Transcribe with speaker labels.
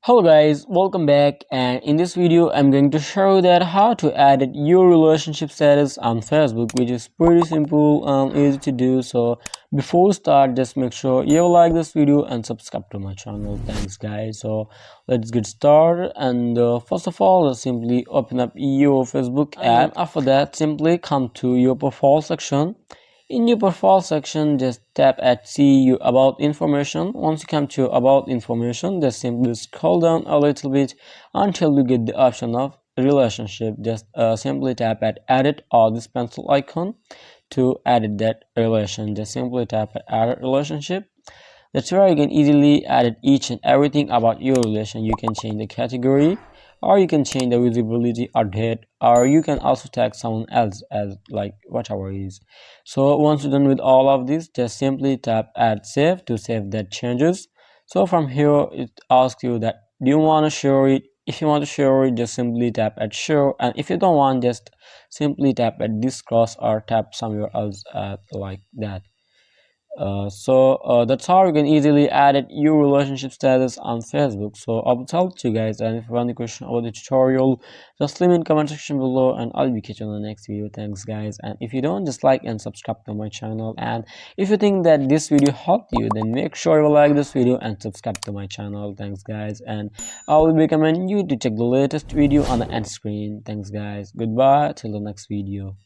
Speaker 1: Hello guys, welcome back, and in this video I'm going to show you that how to edit your relationship status on Facebook, which is pretty simple and easy to do. So before we start, just make sure you like this video and subscribe to my channel. Thanks guys. So let's get started, and first of all, just simply open up your Facebook app. After that, simply come to your profile section. In your profile section, just tap at see you about information. Once you come to about information, just simply scroll down a little bit until you get the option of relationship. Just simply tap at edit or this pencil icon to edit that relation. Just simply tap at edit relationship. That's where you can easily edit each and everything about your relation. You can change the category, or you can change the visibility or date, or you can also tag someone else as like whatever it is. So once you're done with all of this, just simply tap add save to save that changes. So from here it asks you that do you want to share it. If you want to share it, just simply tap at share, and if you don't want, just simply tap at this cross or tap somewhere else like that. That's how you can easily edit your relationship status on Facebook. So I will tell you guys, and if you have any question about the tutorial, just leave in comment section below, and I'll be catching you on the next video. Thanks guys, and if you don't, just like and subscribe to my channel, and if you think that this video helped you, then make sure you like this video and subscribe to my channel. Thanks guys, and I will be recommending you to check the latest video on the end screen. Thanks guys, goodbye till the next video.